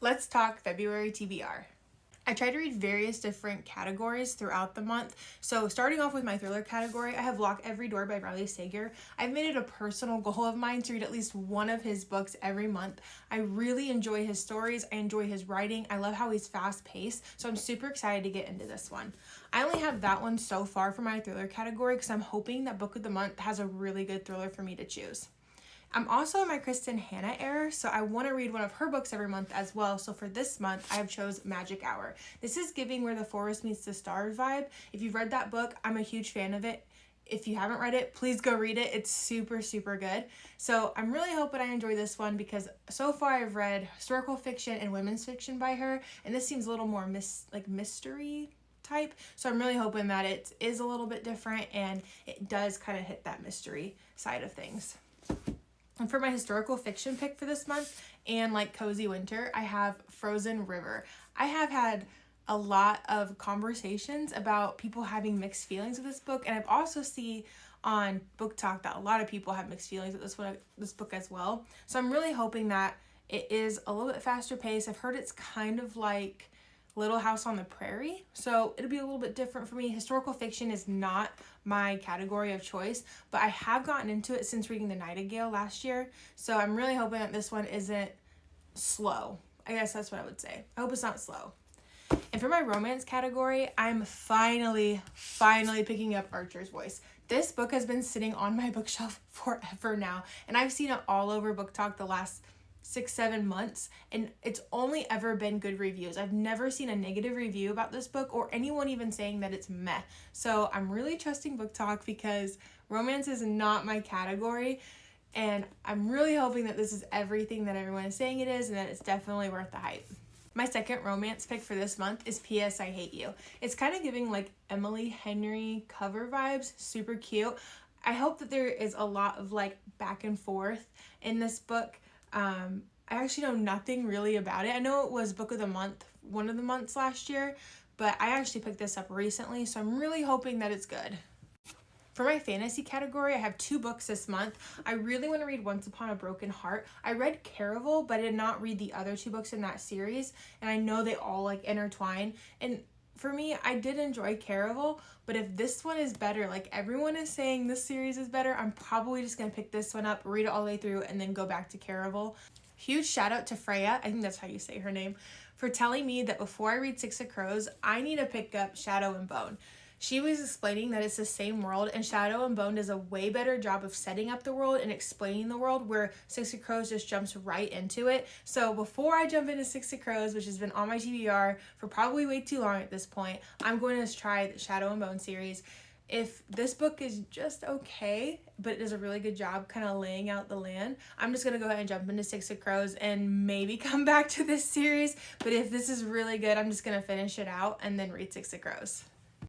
Let's talk February TBR. I try to read various different categories throughout the month. So starting off with my thriller category, I have Lock Every Door by Riley Sager. I've made it a personal goal of mine to read at least one of his books every month. I really enjoy his stories. I enjoy his writing. I love how he's fast paced. So I'm super excited to get into this one. I only have that one so far for my thriller category because I'm hoping that book of the month has a really good thriller for me to choose. I'm also in my Kristen Hanna era, so I want to read one of her books every month as well. So for this month, I have chose Magic Hour. This is giving Where the Forest Meets the Stars vibe. If you've read that book, I'm a huge fan of it. If you haven't read it, please go read it. It's super, super good. So I'm really hoping I enjoy this one because so far I've read historical fiction and women's fiction by her, and this seems a little more mystery type. So I'm really hoping that it is a little bit different and it does kind of hit that mystery side of things. And for my historical fiction pick for this month and like cozy winter, I have Frozen River. I have had a lot of conversations about people having mixed feelings with this book, and I've also seen on Book Talk that a lot of people have mixed feelings with this book as well. So I'm really hoping that it is a little bit faster paced. I've heard it's kind of like Little House on the Prairie, so it'll be a little bit different for me. Historical fiction is not my category of choice, but I have gotten into it since reading The Nightingale last year, so I'm really hoping that this one isn't slow. I guess that's what I would say. I hope it's not slow. And for my romance category, I'm finally picking up Archer's Voice. This book has been sitting on my bookshelf forever now, and I've seen it all over Book Talk the last 6-7 months, and it's only ever been good reviews. I've never seen a negative review about this book or anyone even saying that it's meh. So I'm really trusting Book Talk because romance is not my category, and I'm really hoping that this is everything that everyone is saying it is and that it's definitely worth the hype. My second romance pick for this month is P.S. I Hate You. It's kind of giving like Emily Henry cover vibes, super cute. I hope that there is a lot of like back and forth in this book. I actually know nothing really about it. I know it was book of the month, one of the months last year, but I actually picked this up recently, so I'm really hoping that it's good. For my fantasy category, I have 2 books this month. I really want to read Once Upon a Broken Heart. I read Caraval, but I did not read the other 2 books in that series, and I know they all like intertwine. And for me, I did enjoy Caraval, but if this one is better, like everyone is saying this series is better, I'm probably just going to pick this one up, read it all the way through, and then go back to Caraval. Huge shout out to Freya, I think that's how you say her name, for telling me that before I read Six of Crows, I need to pick up Shadow and Bone. She was explaining that it's the same world, and Shadow and Bone does a way better job of setting up the world and explaining the world, where Six of Crows just jumps right into it. So before I jump into Six of Crows, which has been on my TBR for probably way too long at this point, I'm going to try the Shadow and Bone series. If this book is just okay, but it does a really good job kind of laying out the land, I'm just going to go ahead and jump into Six of Crows and maybe come back to this series. But if this is really good, I'm just going to finish it out and then read Six of Crows.